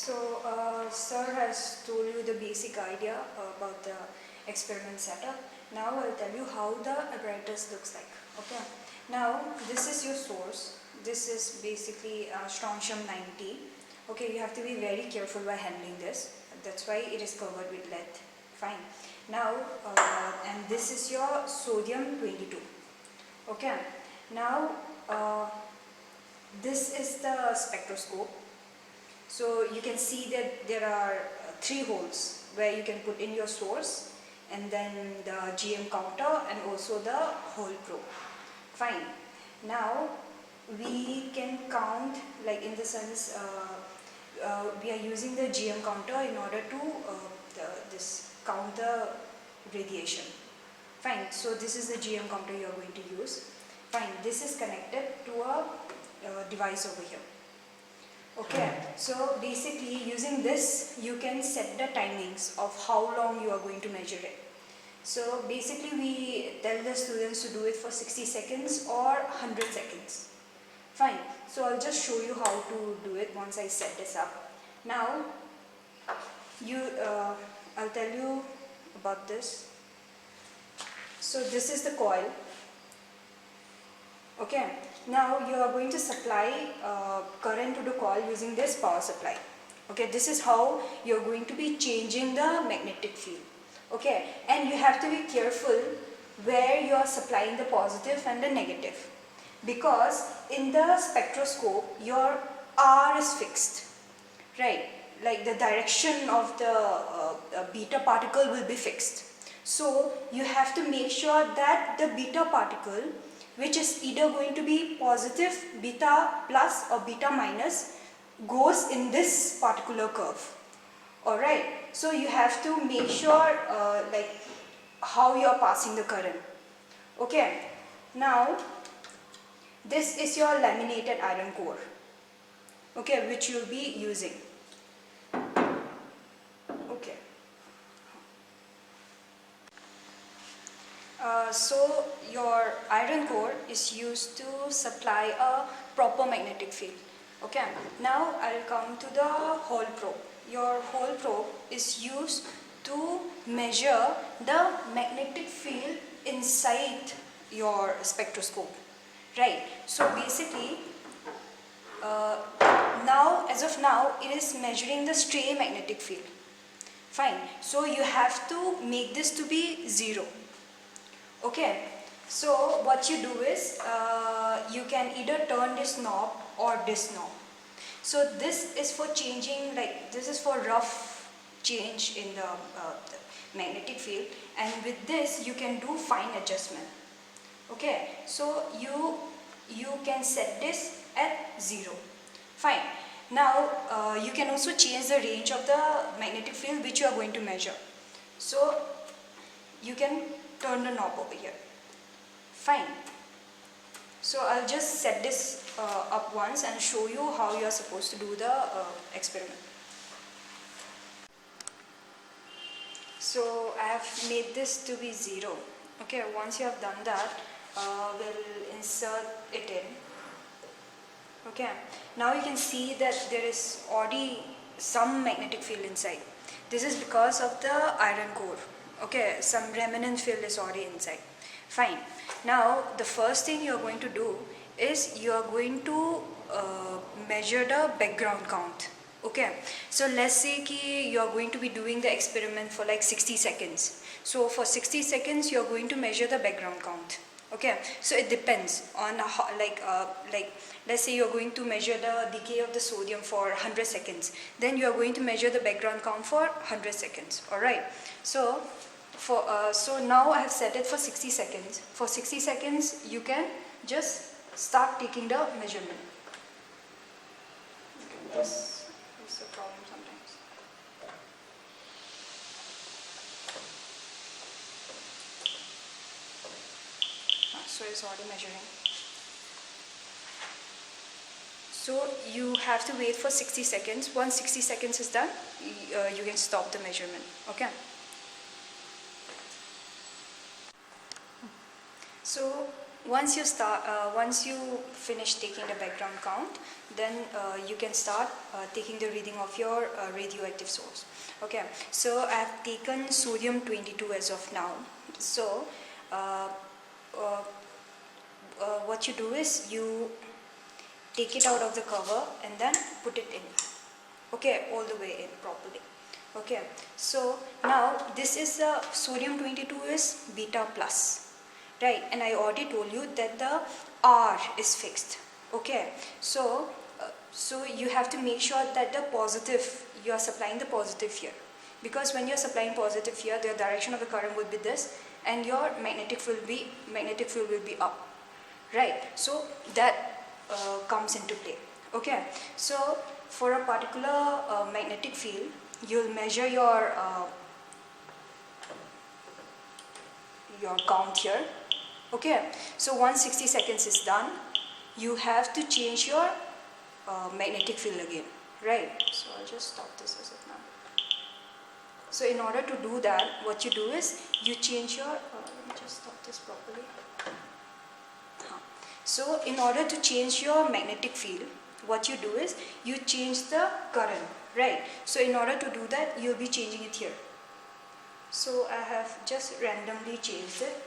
Sir has told you the basic idea about the experiment setup. Now I'll tell you how the apparatus looks like. Okay. Now this is your source. This is basically strontium 90. Okay, you have to be very careful while handling this. That's why it is covered with lead. Fine. Now, and this is your sodium 22. Okay. Now, this is the spectroscope. So you can see that there are three holes where you can put in your source, and then the GM counter and also the hole probe. Fine. Now we can count, like in the sense we are using the GM counter in order to count the radiation. Fine. So this is the GM counter you are going to use. Fine. This is connected to a device over here. Okay, so basically using this you can set the timings of how long you are going to measure it. So basically we tell the students to do it for 60 seconds or 100 seconds. Fine, so I'll just show you how to do it once I set this up. Now, I'll tell you about this. So this is the coil. Okay, now you are going to supply current to the coil using this power supply. Okay, this is how you are going to be changing the magnetic field. Okay, and you have to be careful where you are supplying the positive and the negative, because in the spectroscope your R is fixed, right? Like the direction of the beta particle will be fixed. So you have to make sure that the beta particle, which is either going to be positive, beta plus or beta minus, goes in this particular curve. Alright, so you have to make sure like how you are passing the current. Okay, now this is your laminated iron core, okay, which you will be using. Okay. So your iron core is used to supply a proper magnetic field. Okay. Now I'll come to the hole probe. Your hole probe is used to measure the magnetic field inside your spectroscope. Right. So basically, as of now, it is measuring the stray magnetic field. Fine. So you have to make this to be 0. Okay, so what you do is you can either turn this knob or this knob. So this is for changing, like this is for rough change in the magnetic field, and with this you can do fine adjustment. Okay, so you can set this at 0. Fine. Now you can also change the range of the magnetic field which you are going to measure. So you can turn the knob over here. Fine. So I'll just set this up once and show you how you are supposed to do the experiment. So I have made this to be 0. Okay, once you have done that, we'll insert it in. Okay, now you can see that there is already some magnetic field inside. This is because of the iron core. Okay, some remnant field is already inside. Fine. Now the first thing you are going to do is you are going to measure the background count. Okay, so let's say ki you are going to be doing the experiment for like 60 seconds. So for 60 seconds you are going to measure the background count. Okay, so it depends on how, like let's say you are going to measure the decay of the sodium for 100 seconds. Then you are going to measure the background count for 100 seconds. Alright, so so now I have set it for 60 seconds. For 60 seconds you can just start taking the measurement. Okay, this is a problem sometimes. So it's already measuring. So you have to wait for 60 seconds. Once 60 seconds is done, you can stop the measurement. Okay. So once you finish taking the background count, then you can start taking the reading of your radioactive source. Okay, so I have taken sodium 22 as of now. So uh, uh, what you do is you take it out of the cover and then put it in. Okay, all the way in properly. Okay, so now this is sodium 22 is beta plus, right? And I already told you that the R is fixed. Okay, so so you have to make sure that the positive, you are supplying the positive here, because when you are supplying positive here, the direction of the current will be this, and your magnetic field will be up, right? So that comes into play. Okay, so for a particular magnetic field, you'll measure your count here. Okay, so once 60 seconds is done, you have to change your magnetic field again, right? So I'll just stop this as of now. So in order to do that, what you do is you change your let me just stop this properly. So in order to change your magnetic field, what you do is you change the current, right? So in order to do that, you'll be changing it here. So I have just randomly changed it.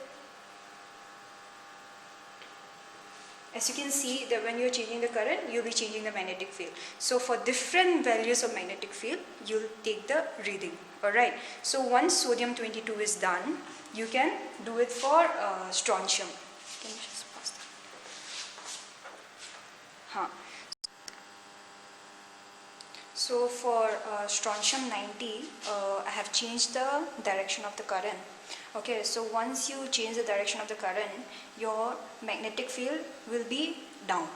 As you can see that when you're changing the current, you'll be changing the magnetic field. So for different values of magnetic field, you'll take the reading. Alright, so once sodium 22 is done, you can do it for strontium. Can you just pause that? So for strontium 90, I have changed the direction of the current. Okay, so once you change the direction of the current, your magnetic field will be down.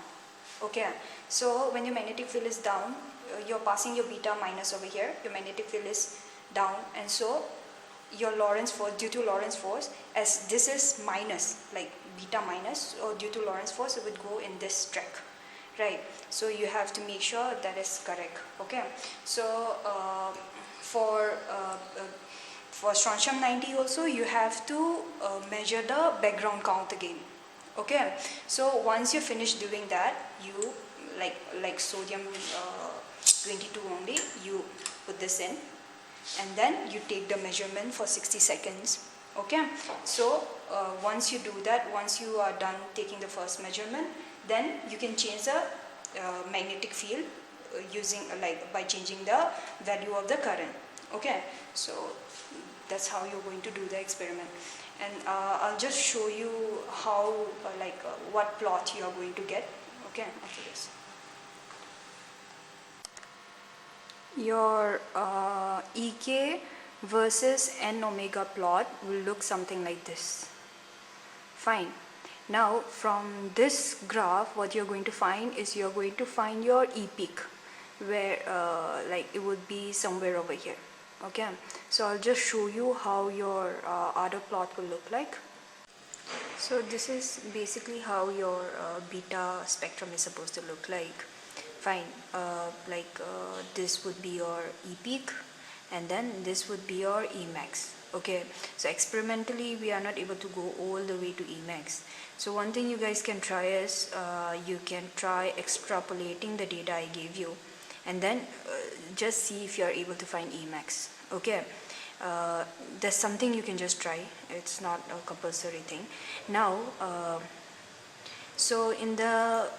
Okay, so when your magnetic field is down, you're passing your beta minus over here, your magnetic field is down, and so your Lorentz force, due to Lorentz force, as this is minus, like beta minus, or due to Lorentz force, it would go in this track. Right, so you have to make sure that is correct. Okay, so for strontium 90 also, you have to measure the background count again. Okay, so once you finish doing that, you like sodium 22 only, you put this in, and then you take the measurement for 60 seconds. Okay, so once you do that, once you are done taking the first measurement, then you can change the magnetic field using by changing the value of the current. Okay, so that's how you're going to do the experiment, and I'll just show you how what plot you are going to get. Okay, after this, your EK versus N omega plot will look something like this. Fine. Now from this graph, what you're going to find is you're going to find your E peak, where it would be somewhere over here. Okay, so I'll just show you how your other plot will look like. So this is basically how your beta spectrum is supposed to look like. Fine, this would be your E peak, and then this would be your E max. Okay, so experimentally we are not able to go all the way to E max. So one thing you guys can try is you can try extrapolating the data I gave you, and then just see if you are able to find E max. Okay, that's something you can just try. It's not a compulsory thing. Now, so in the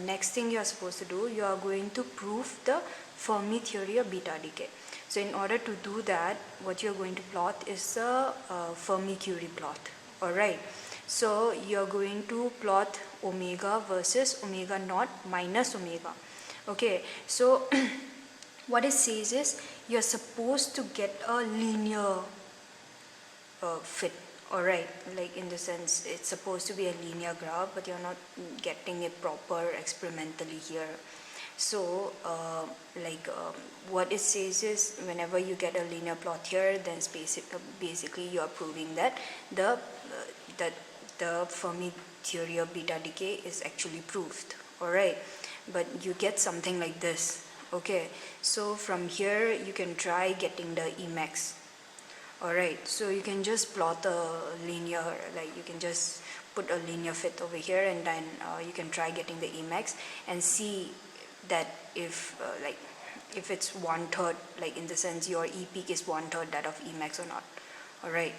next thing you are supposed to do, you are going to prove the Fermi theory of beta decay. So in order to do that, what you are going to plot is the Fermi-Curie plot. Alright, so you are going to plot omega versus omega naught minus omega. Okay, so what it says is you are supposed to get a linear fit. Alright, like in the sense it's supposed to be a linear graph, but you're not getting it proper experimentally here. So what it says is whenever you get a linear plot here, then basically you are proving that the Fermi theory of beta decay is actually proved. Alright, but you get something like this. Okay, so from here you can try getting the Emax. Alright, so you can just plot a linear, like you can just put a linear fit over here, and then you can try getting the Emacs and see that if if it's 1/3, like in the sense your E peak is 1/3 that of Emacs or not. Alright.